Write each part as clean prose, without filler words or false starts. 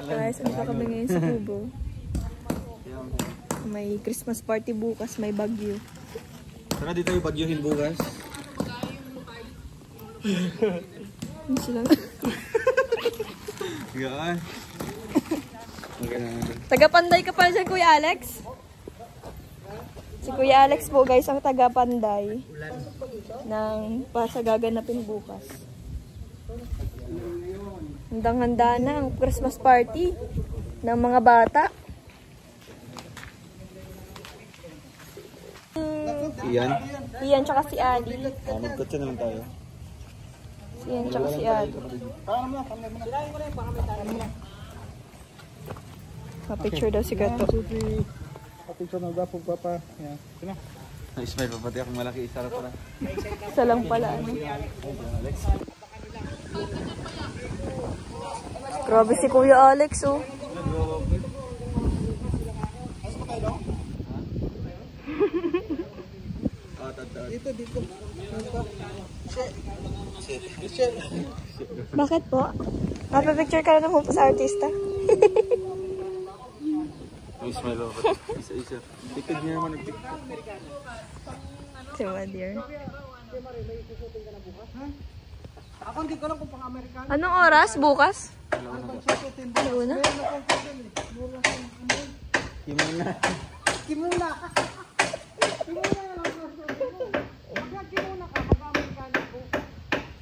Guys, ano pa kami ngayon sa Kubo? May Christmas party bukas, may bagyo. Saka dito yung bagyuhin bukas. Ano sila? Gaan. Taga-Panday ka pala dyan, Kuya Alex? Si Kuya Alex po guys, ang taga-Panday ng pasagaganapin bukas. Handang-handa na ang Christmas party ng mga bata. Iyan? Iyan tsaka si Ali. Magkotse naman tayo. Si Iyan tsaka si Ali. Pa-picture daw si Gato. Pa-picture na ba po papa? Yan. Sino? Na-smile pa pati akong malaki isa pala. Isa lang pala. Ano? Grabe si Kuya Alex, oh. Dito. Bakit po? Mapapicture ka na naman po sa artista. Na-smile pa pati. Isa-isa. Tikid niya naman nag-tiktok. Si Wadir. Ako hindi ko lang kung pang-Amerikano. Anong oras? Bukas? Alauna. Kimuna. Kimuna ka. Kimuna lang. Pag kimuna ka, pag-Amerikano ko.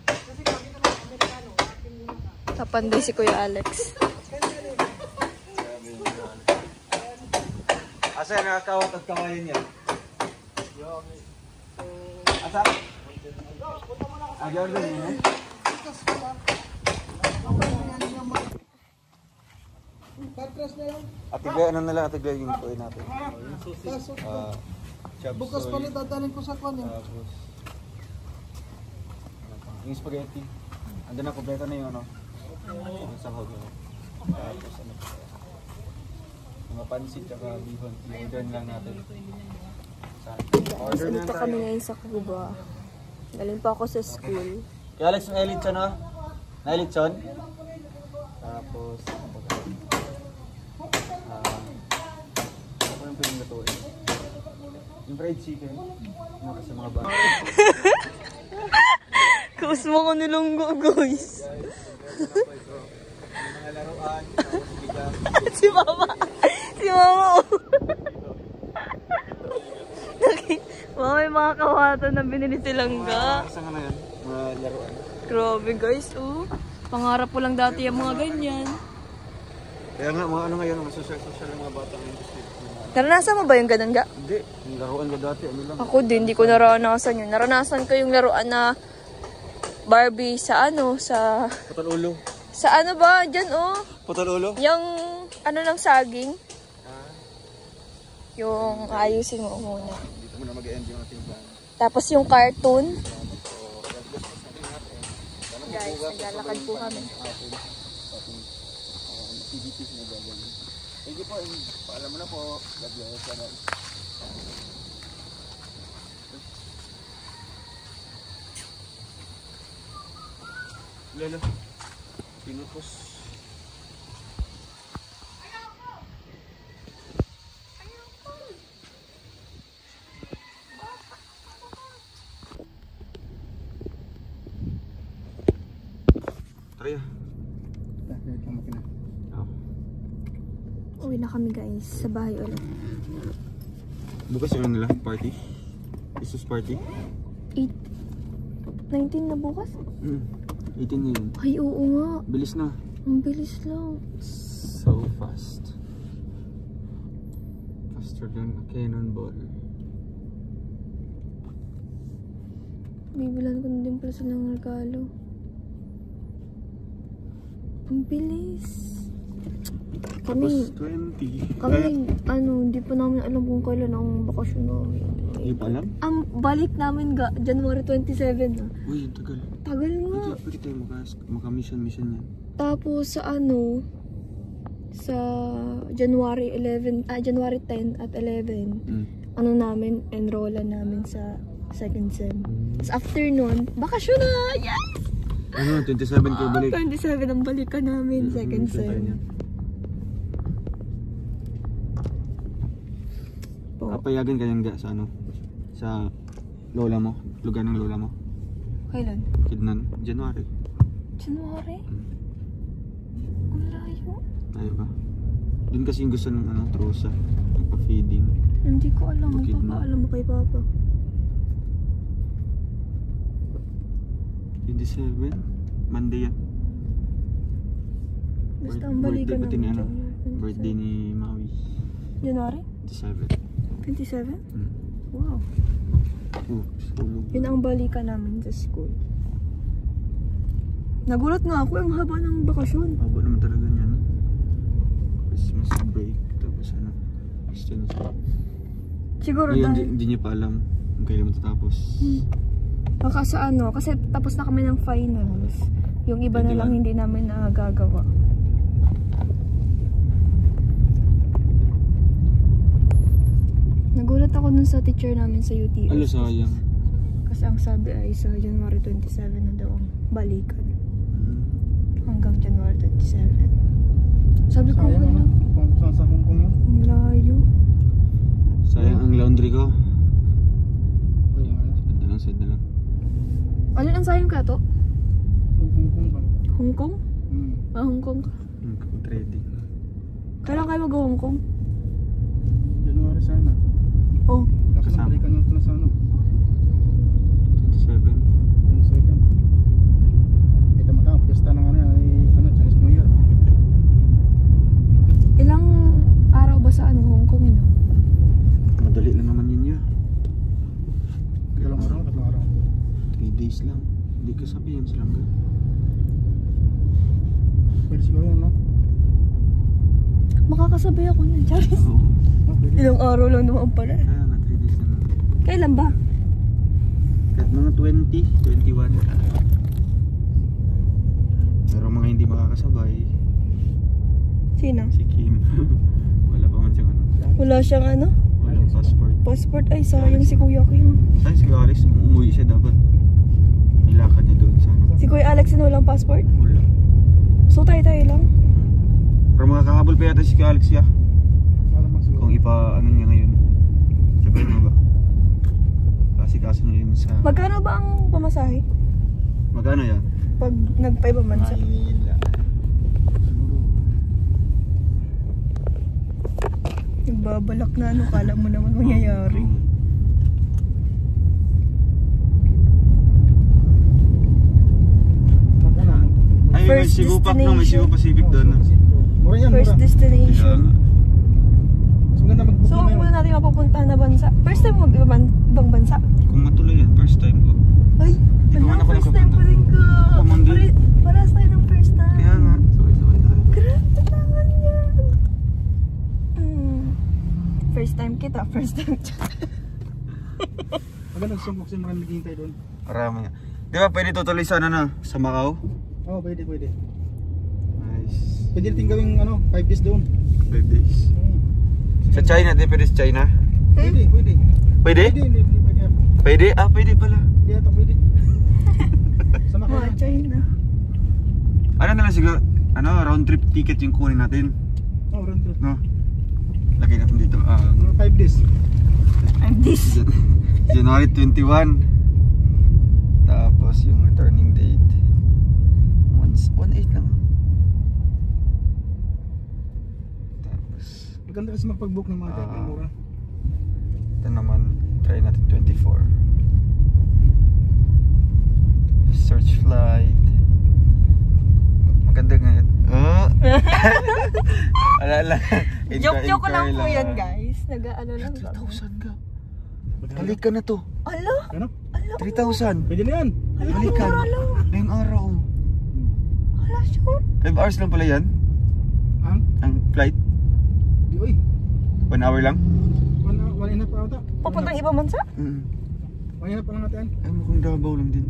Kasi kami naman Amerikano, kimuna ka. Kapanday si Kuya Alex. Asa yung nakakawat at kawayan niya? Asa? Jordan yun eh? Patras na lang. Atigay, ano na lang, atigay yung kuhin natin. Bukas pa rin dadalhin ko sa kwan eh. Tapos yung spaghetti. Andun na, kompleto na yung ano. Yung sahog yun. Tapos ano pa. Mga pansit tsaka bihon. I-order lang natin. Order Dito kami ngayon sa Cuba. Galing pa ako sa school. Kaya Alex, yung elitson no? Na-elitson? Tapos ano ba? Ano yung piling lutuin? Yung fried chicken. Ano kasi mga bata. Kaus mo ko nilunggo, guys. Mga laruan. Si Mama. Si Mama. Mama, may mga kawatan na binili silang ga. Isa nga na yan. Mga laruan. Grabe guys, oh. Pangarap ko lang dati yung mga ganyan. Kaya nga, mga ano ngayon, mga social ng mga bata ang gusto. Naranasan mo ba yung ganun ga? Hindi. Yung laruan ko dati, ano lang. Ako din, hindi ko naranasan yun. Naranasan ko yung laruan na Barbie sa ano, sa... Putol ulo. Sa ano ba? Diyan, oh. Putol ulo? Yung ano ng saging. Yung ayusin mo muna. Dito mo na mag-end yung ating plan. Tapos yung cartoon. Guys, naglalakad po kami. Activities na gagawin. Thank you po. Paalam mo na po. God bless. Lalo. Pinupos. Tara. Uwi na kami guys, sa bahay ulit. Bukas yung nila, party? Isus party? 19 na bukas? 18 na yun. Ay, oo nga. Bilis na. Ang bilis lang. So fast. Faster than a cannonball. Bibilan ko na din pala silang regalo. Ang bilis. Tapos 20. Ano, hindi pa namin alam kung kailan ang bakasyon namin. Hindi pa alam? Ang balik namin January 27 na. Uy, tagal. Tagal nga. Pwede tayo maka-mission yan. Tapos sa sa January 10 at 11, ano namin, enrollan namin sa second sem. Tapos after nun, bakasyon na! Yes! Ano, 27 kayo balik? 27 ang balikan namin, second sem. Po. Papayagan ka yan sa ano? Sa lola mo? Lugar ng lola mo? Kailan? Kidnan? January. January? Ang layo. Tayo ba? Doon kasi yung gusto ng ano, trusa. Nagpa-feeding. Hindi ko alam. Bukid na. Magpapaalam mo kay Papa. 27? Monday yan. Basta ang balikan Birthday pati ni ano? January Birthday ni Maui. January? 27. 27? Hmm. Wow. Sulog. Yun ang balikan namin sa school. Nagulat nga ako, ang haba ng bakasyon. Haba naman talaga niyan. Christmas break. Tapos ano? Distance. Siguro Ngayon, dahil... hindi niya pa alam kung kailan matatapos. Baka sa ano, kasi tapos na kami ng finals. Yung iba na 21. lang hindi namin nagagawa. Nagulat ako nun sa teacher namin sa UTS. Alo, sayang. Kasi ang sabi ay sa January 27 na daw ang balikan. Hanggang January 27. Sabi ko, Sayang ano? Kung saan sa Hong Kong yun. Ang layo. Sayang ang laundry ko. Kaya nga yun. Sad na lang. Alin ang sayang ka to? Yung Hong Kong ba? Hong Kong? Hong Kong ka? Trading. Kailan kayo mag-Hong Kong? January sana. Oh, Kasi Kasama. nabalikan yung class ano. 27. 22nd. Kita mo tao, pista ng ano, ay ano, Chinese New Year. ilang araw ba sa ano, Hong Kong nyo? Madali lang naman yun niya. Tatlong araw. 3 days lang. Hindi ka sabihin silang ga. Pwede siguro yun, no? Makakasabay ako niyan, Charis. Oo. Oh, pwede. Ilang araw lang naman pala. Kaya nga 3 days lang. Kailan ba? Kahit mga 20, 21. Pero mga hindi makakasabay, Sino? si Kim. Wala pa man siyang ano. Wala siyang ano? Walang passport. Passport. Ay, sayang si Kuya Kim. Ay, si Alex, umuwi siya dapat. May lakad niya doon sa ano. Si Kuya Alex na walang passport? Wala. So tayo lang. Pero mga kahabol pa yata si Alex ya. Malamang siguro. Kung ano niya ngayon. Sabihin mo ba? Kasi niya yung sa... Magkano ba ang pamasahe? Magkano yan? Pag nagpa-ibang bansa? Manila. Nagbabalak na ano, kala mo naman mangyayari. Magkano? Ay, may First Cebu Pac no, may destination. Cebu Pacific doon. Mura yan, First mura. destination. Mas maganda mag-book So, na ang ngayon. muna natin mapupuntahan na bansa. First time mo ibang bansa? Kung matuloy yan, first time ko. Ay, Di ba wala, ako first time nakapunta? pa rin ka. Pamangkin. Paras tayo ng first time. Kaya nga, sabay-sabay tayo. Grabe naman yan. First time kita, first time siya. Maganda sumbok siya, maraming hintay doon. Marami nga. Di ba pwede tutuloy sa ano na? Sa Macau? Oo, pwede. Nice. Pwede natin gawing ano, 5 days doon. 5 days. Sa China, di pwede sa China? Pwede. Pwede? Hindi pwede. Pwede? Ah, pwede pala. Hindi ata pwede. Sama ka Mga na. China. Ano na lang siguro, round trip ticket yung kunin natin. Oo, round trip. No? Lagay natin dito. 5 days. I'm this. January 21. Tapos yung returning date 1/8 lang. Tapos Maganda kasi magpag-book ng mga ticket ng mura. ito naman, try natin 24. Search flight. Maganda nga yun. Ala. Joke lang po yan, guys. Nag-ano lang kami. 3,000 ka. Halika na to. Ala? Ano? 3,000. Pwede na yan. Balikan. Ngayong araw. Ala, sure. 5 hours lang pala yan. Ang flight. Di, uy. 1 hour lang. 1 and a half ata. Papuntang ibang bansa? 1 and a half pa lang natin. Ay, mukhang Davao lang din.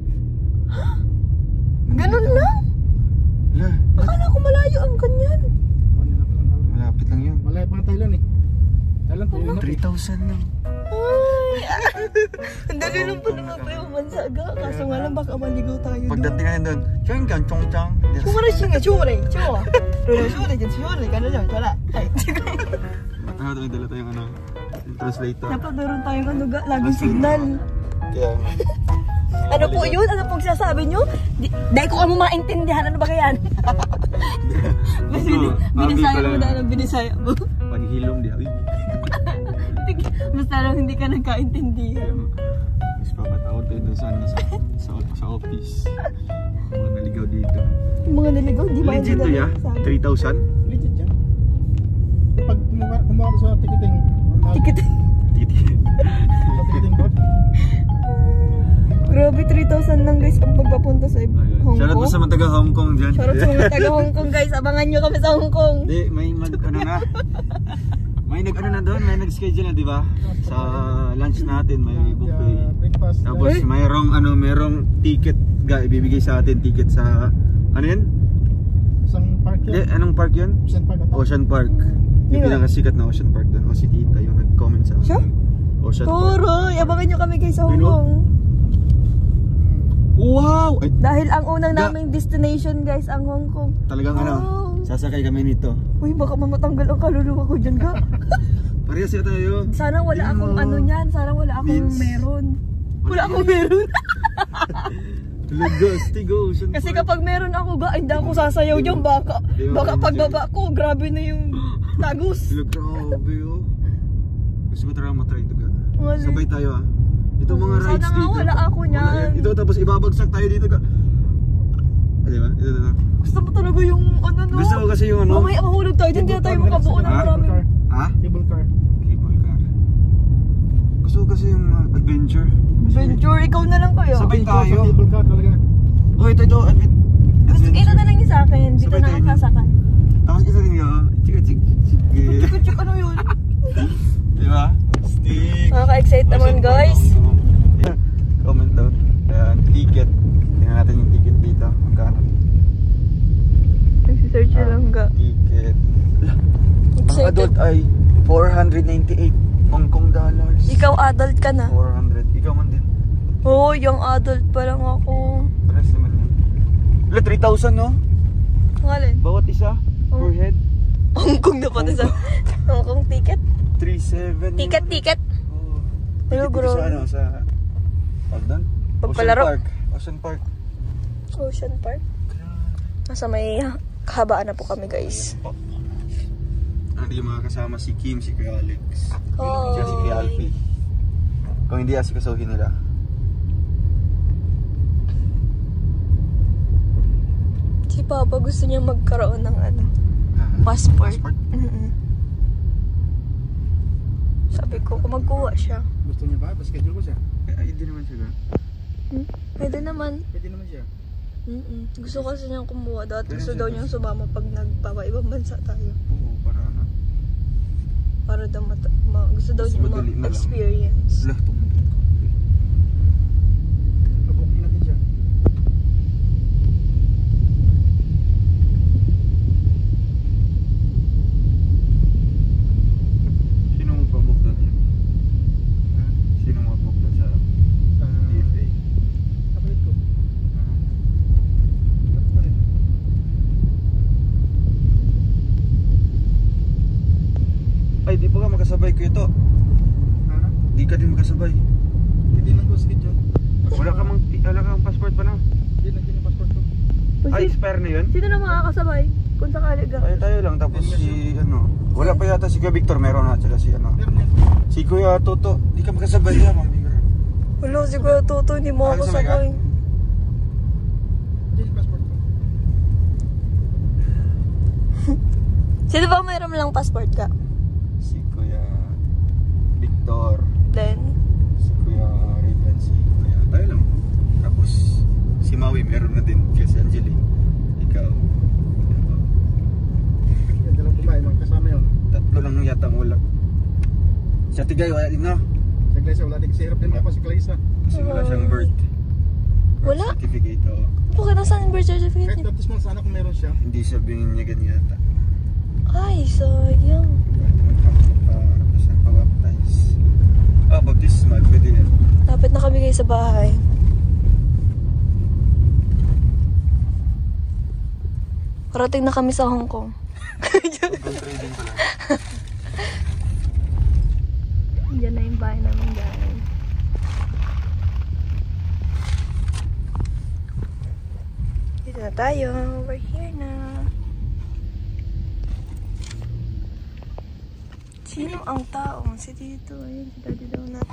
Ganun lang? Wala. Akala ko malayo ang ganyan. 1 and a half lang. Malapit lang yun. Malaya pa ng Thailand eh. Thailand, 3,000 lang. Ay! Ang dali lang pala magpa-ibang bansa ga. Kaso nga lang baka maligaw tayo doon. Pagdating natin doon, chonggang chongchang. Chore. Pero chore, ganyan. Ka na lang. Wala. Ay, Ano, dala tayong ano. Translator. Dapat meron tayong ano ga, laging signal. Kaya nga. Ano po yun? Ano pong sinasabi nyo? Dahil ko mo maintindihan. Ano ba kaya? Binisaya mo na ng binisaya mo. Paghilom di. Basta lang hindi ka nagkaintindihan. Mas papatawad tayo doon sa office. Mga naligaw dito. Yung mga naligaw, di ba? Legit to ya? 3,000? Legit yan. Pag kumuha ka sa ticketing. Ticketing. Sa ticketing bot. Grabe, 3,000 lang guys ang pagpapunta sa Hong Shoutout Kong. mo sa mga taga Hong Kong dyan. Shoutout sa mga taga Hong Kong guys. Abangan nyo kami sa Hong Kong. Hindi, may ano na. May nag-ano na doon, may nag-schedule na, di ba? Sa lunch natin, may buffet. Breakfast. Tapos merong ticket, ibibigay sa atin ticket sa ano yun? Isang park Hindi, yan. anong park yun? Ocean Park. Ocean Park. Yung pinakasikat na Ocean Park doon. O si Tita yung nag-comment sa Siya? akin. Ocean Park. Turoy, abangan nyo kami guys sa Hong Ano? Kong. Wow! Ay, Dahil ang unang naming destination guys, ang Hong Kong. talagang ano, Wow. sasakay kami nito. Uy, baka mamatanggal ang kaluluwa ko dyan ga. Parehas sila tayo. Sana wala Tingnan akong mo. ano niyan. Sana wala akong Beans. meron. Wala akong meron. Talaga, stigo, Ocean Kasi Park. kapag meron ako ga, hindi ako sasayaw dyan. Baka pagbaba ko, grabe na yung tagus. Grabe oh. Gusto mo talaga matry ito ga. Wala. Sabay tayo ah. Ito mga Sana rides nga, dito. wala ako niyan. Wala yan. Ito tapos ibabagsak tayo dito ga. Di ba? Ito. Gusto mo talaga yung ano no? Gusto ko kasi yung ano. Mamaya mahulog tayo dyan. Hindi na tayo makabuo ng Ha? maraming. Ha? Cable car. Cable car. Gusto ko kasi yung adventure. Adventure, ikaw na lang kayo. Sabay tayo. Cable car talaga. Oh, ito. Gusto, ito na lang yung sa akin. Dito Sabay na tayo. ang sasakan. Tapos ito din yung chik. Chuk, ano yun? Di ba? Stick. Nakaka-excite naman guys. Comment down. Ayan, ticket. Tingnan natin yung ticket dito. Magkano? Nagsisearch lang ga. Ticket. Ang Excited. adult ay 498 Hong Kong dollars. Ikaw adult ka na. 400. Ikaw man din. Oo, yung adult pa lang ako. Pares naman yun. Wala, 3,000 no? Ngalan? Bawat isa? Oh. Per head? Hong Kong na pati sa Hong Kong ticket. 3,700. Ticket. Oh. Pero Ticket bro. sa ano? Sa... Pag doon? Pagpalaro. Ocean Park. Ocean Park. Nasa may kahabaan na po kami guys. Ano yung mga kasama si Kim, si Kuya Alex. Hi. Siya si Kuya Alfie. Kung hindi asikasuhin nila. Si Papa gusto niya magkaroon ng ano, passport. Sabi ko, kung magkuha siya. Gusto niya ba? Pa-schedule ko siya. Ay, hindi naman siya. Pwede naman. Pwede naman siya. Gusto kasi niyang kumuha. Dahil Pero gusto siya daw niyang sumama pag nagpapaibang bansa tayo. Oo, para ano. Para daw gusto daw Mas niya madali na lang. ma-experience. Lah, tumutong. Pa-booking natin siya. Sino magpabook doon yan? Sino magpabook doon sa Sa DFA? kapalit ko. Ah. Ano pa rin? Ay, di ba ka makasabay ko ito? Ha? Di ka din makasabay. Hindi man ko schedule. Wala kang passport pa na. Hindi nandiyan yung passport ko. Ay, expire na yun? Sino na makakasabay? Kung sakali ka. Tayo lang, tapos si ano. Wala pa yata si Kuya Victor, meron na sila si ano. Meron yan. Si Kuya Toto, di ka makasabay yan, mami. Wala, siguro Toto, hindi mo ako Makakasabay ka? sabay. Nandiyan yung passport ko. Sino ba mayroon lang passport ka? Si Kuya Victor, Then, si Kuya Raven, si Kuya tayo lang. Tapos si Maui meron na din, kasi Angeline. Ikaw. Yan, dalawang babae lang kasama yun. Tatlo lang yata ang wala. Sa Tigay, wala din na. Sa Glaysa, wala din. Sirap din ako si Glaysa. Kasi wala siyang birth. Wala? Certificate, oh. bakit nasaan yung birth certificate Kahit niya? baptismal sana kung meron siya. Hindi siya bininyagan yata. Ay, sayang. Saan pa-baptize? Ah, baptismal, pwede yan. Lapit na kami kayo sa bahay. Parating na kami sa Hong Kong. Gold trading pala. Diyan na yung bahay namin, guys. Dito na tayo. We're here na. Sino ang tao? Si Tito. Ayun, si Daddy daw na.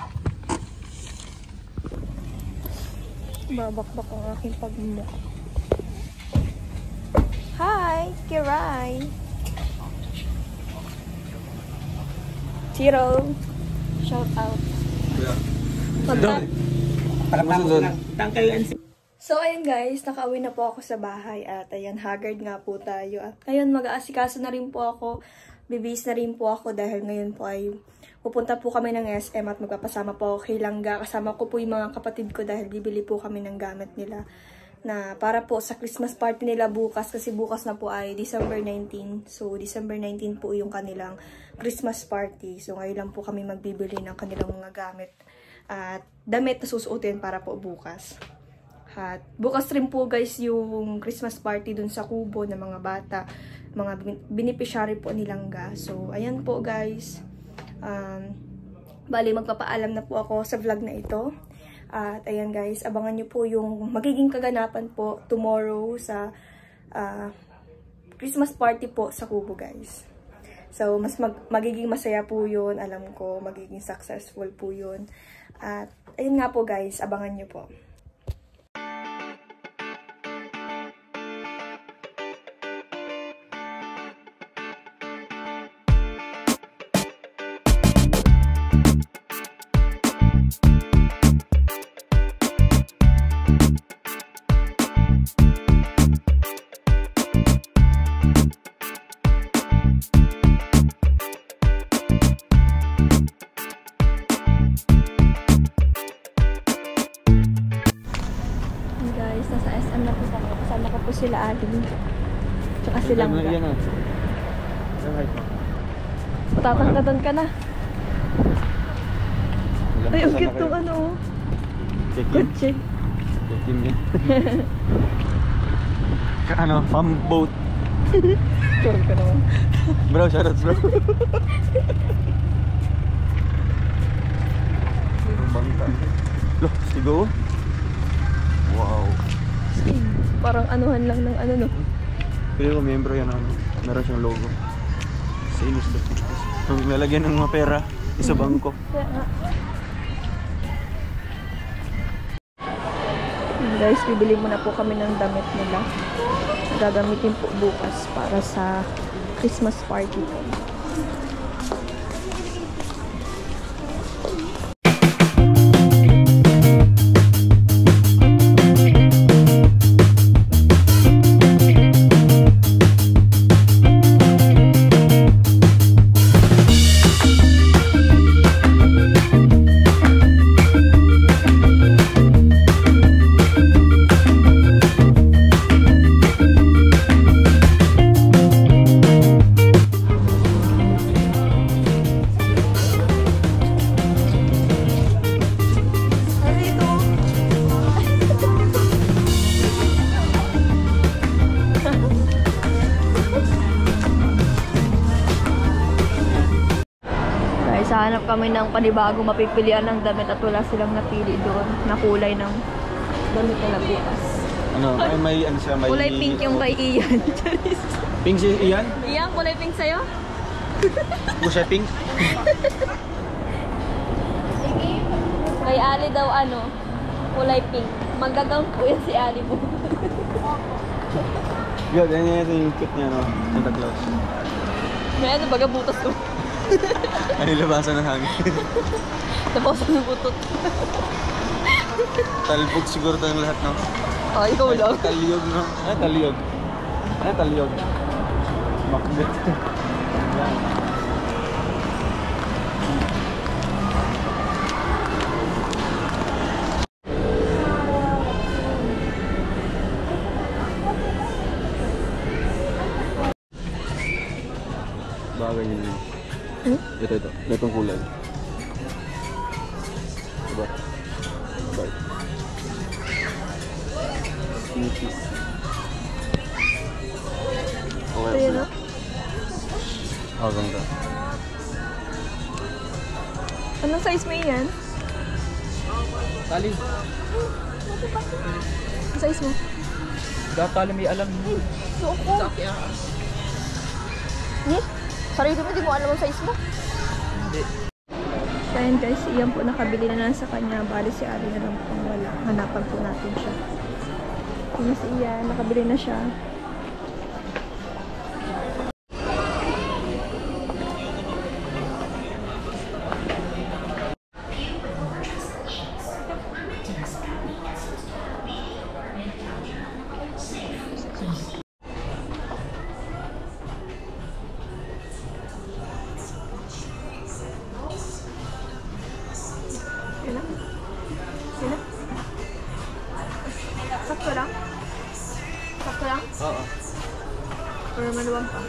Babakbak ang aking pagmumuk. Hi, Kiray. Chiro. Shout out. So ayun guys, nakauwi na po ako sa bahay at ayan, haggard nga po tayo. At ngayon mag-aasikaso na rin po ako, bibis na rin po ako dahil ngayon po ay pupunta po kami ng SM at magpapasama po ako kay Langga. Kasama ko po yung mga kapatid ko dahil bibili po kami ng gamit nila na para po sa Christmas party nila bukas kasi bukas na po ay December 19. So December 19 po yung kanilang Christmas party. So ngayon lang po kami magbibili ng kanilang mga gamit at damit na susuotin para po bukas. At bukas rin po guys yung Christmas party dun sa kubo ng mga bata, mga beneficiary po ni Langga. So ayan po guys. Bali magpapaalam na po ako sa vlog na ito. At ayan guys, abangan nyo po yung magiging kaganapan po tomorrow sa Christmas party po sa kubo guys. So mas magiging masaya po yun, alam ko magiging successful po yun. At ayun nga po guys, abangan nyo po. Nasa SM na po kami. Kasama ko po sila Alin. Tsaka silang ka. Tatangkadan ka na. Ay, ang cute itong ano. Kotse. Check-in yan. Ano, farm boat. Sure ka naman. Bro, shoutout bro. Bangka. Loh, sigo. Wow. Parang anuhan lang ng ano no. Pero miyembro yan ano. Meron siyang logo. Sinis ba? Kung nalagyan ng mga pera, isa bangko. Guys, bibili muna po kami ng damit nila. Gagamitin po bukas para sa Christmas party po. Hanap kami ng panibago mapipilian ng damit at wala silang napili doon na kulay ng damit nila bukas. Ano, ay may ano siya, may kulay pink yung kay Ian. Pink si Ian? Ian, kulay pink sa'yo? Gusto pink? Kay Ali daw ano, kulay pink. Magagaw po yan si Ali po. Good, yan yung cute niya no, Santa Claus. May ano baga butas ko. Ay, labasan ng hangin. Napawasan ng butot. Talbog siguro tayong lahat, no? Ah, ikaw lang. Talyog, no? Ay, talyog. Ay, talyog. Makbet. Yan. Bagay yun. Ito. Itong kulay. Diba? Bye. Sneaky. Okay. Ito yun, no? Oh, ganda. Anong size mo yan? Tali. Anong size mo? Tali may alam. Suot ko. Sarili mo, di mo alam ang size mo? Hindi. So ayan guys, iyan po nakabili na lang sa kanya. Bali si Ali na lang po wala. Hanapan po natin siya. Yun si Ian, nakabili na siya. Sakto lang? Sakto lang? Oo. Pero maluwag pa.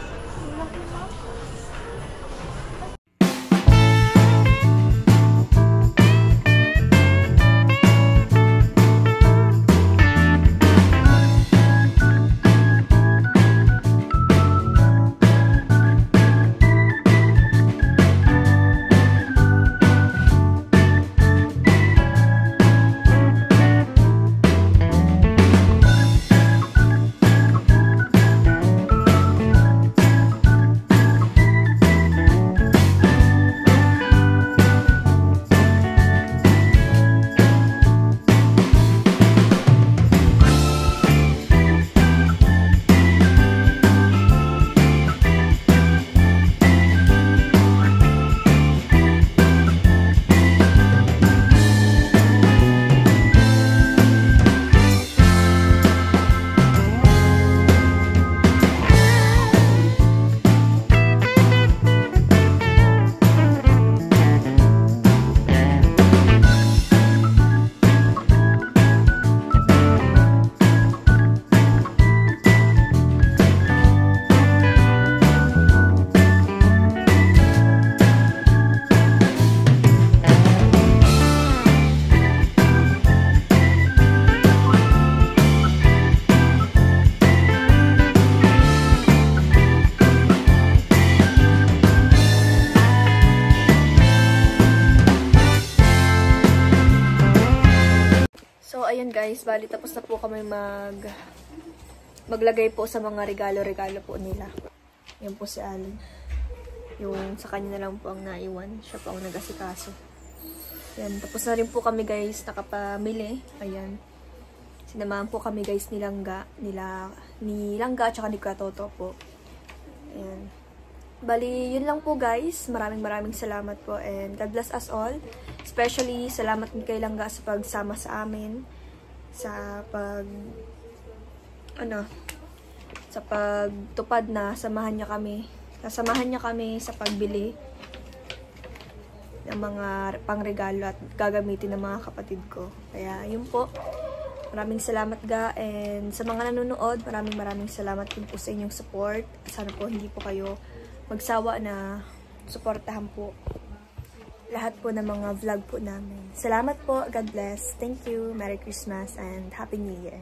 So, ayun guys, bali tapos na po kami maglagay po sa mga regalo-regalo po nila. Yan po si Ali. Yung sa kanya na lang po ang naiwan. Siya po ang nag-asikaso. Yan, tapos na rin po kami guys, nakapamili. Ayan. Sinamahan po kami guys ni Langga at saka ni Katoto po. Ayan. Bali, yun lang po guys. Maraming salamat po and God bless us all. Especially, salamat din kay Langga sa pagsama sa amin. Sa pagtupad na samahan niya kami. Nasamahan niya kami sa pagbili ng mga pangregalo at gagamitin ng mga kapatid ko. Kaya, yun po. Maraming salamat ga and sa mga nanonood, maraming salamat din po sa inyong support. Sana po hindi po kayo magsawa na suportahan po lahat po ng mga vlog po namin. Salamat po. God bless. Thank you. Merry Christmas and Happy New Year.